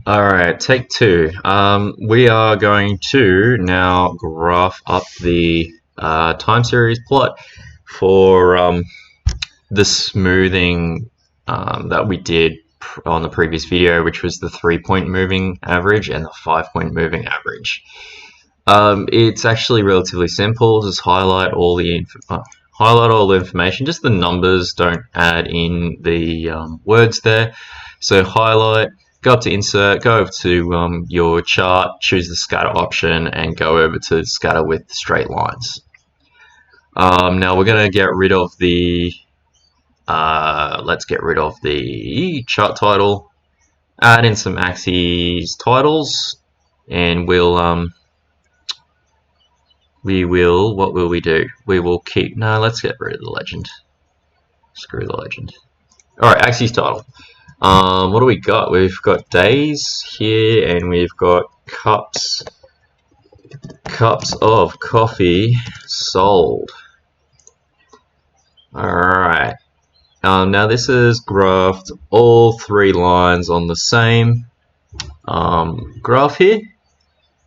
Alright, take two. We are going to now graph up the time series plot for the smoothing that we did on the previous video, which was the 3-point moving average and the 5-point moving average. It's actually relatively simple. Just highlight all the information. Just the numbers, don't add in the words there. So highlight. Go up to insert, go over to your chart, choose the scatter option, and go over to scatter with straight lines. Now we're going to get rid of the, let's get rid of the chart title, add in some axes titles, and what will we do? We will keep, no, let's get rid of the legend. Screw the legend. Alright, axes title. What do we got? We've got days here, and we've got cups of coffee sold. Alright. Now this is graphed all three lines on the same graph here.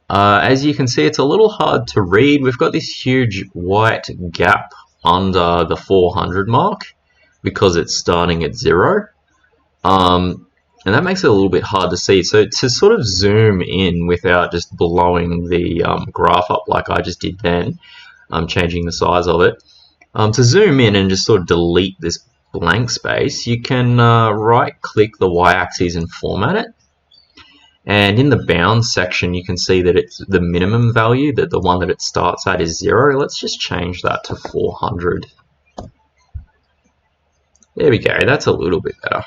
As you can see, it's a little hard to read. We've got this huge white gap under the 400 mark because it's starting at 0. And that makes it a little bit hard to see. So to sort of zoom in without just blowing the graph up like I just did then, I'm changing the size of it. To zoom in and just sort of delete this blank space, you can right-click the y-axis and format it. And in the bound section, you can see that it's the minimum value, that the one that it starts at is 0. Let's just change that to 400. There we go. That's a little bit better.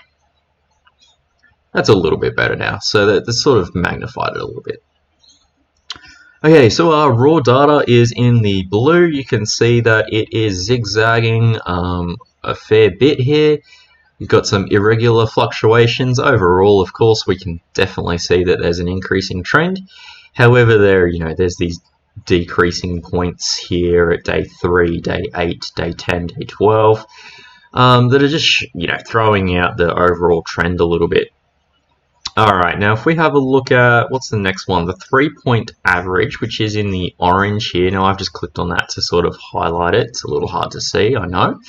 That's a little bit better now, so that's sort of magnified it a little bit. Okay, so our raw data is in the blue. You can see that it is zigzagging a fair bit here. You've got some irregular fluctuations. Overall, of course, we can definitely see that there's an increasing trend. However, there's these decreasing points here at day 3, day 8, day 10, day 12 that are just throwing out the overall trend a little bit. Alright, now if we have a look at, what's the next one? The 3-point average, which is in the orange here. Now I've just clicked on that to sort of highlight it. It's a little hard to see, I know.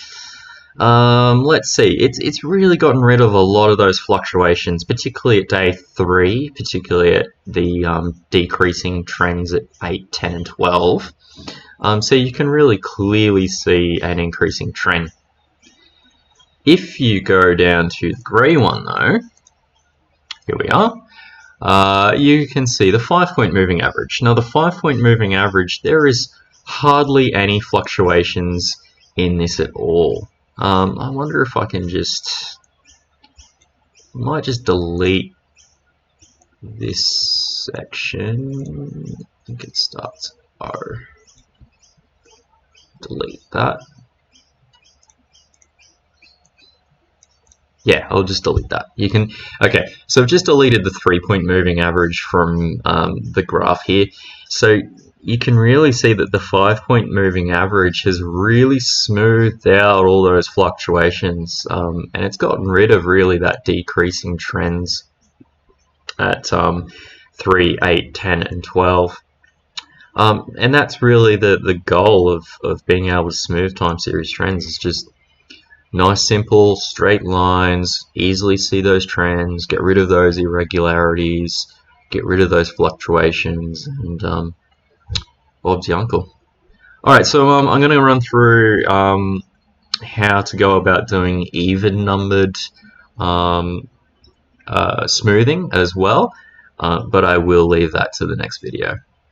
Let's see, it's really gotten rid of a lot of those fluctuations, particularly at day 3, particularly at the decreasing trends at 8, 10, and 12. So you can really clearly see an increasing trend. If you go down to the grey one though, here we are, you can see the 5-point moving average. Now the 5-point moving average, there is hardly any fluctuations in this at all. I wonder if I can might just delete this section. I think it starts O. Delete that. Yeah, I'll just delete that. You can, okay, so I've just deleted the 3-point moving average from the graph here. So you can really see that the 5-point moving average has really smoothed out all those fluctuations, and it's gotten rid of really that decreasing trends at 3, 8, 10, and 12. And that's really the goal of being able to smooth time series trends, is just nice, simple, straight lines, easily see those trends, get rid of those irregularities, get rid of those fluctuations, and Bob's your uncle. Alright, so I'm going to run through how to go about doing even numbered smoothing as well, but I will leave that to the next video.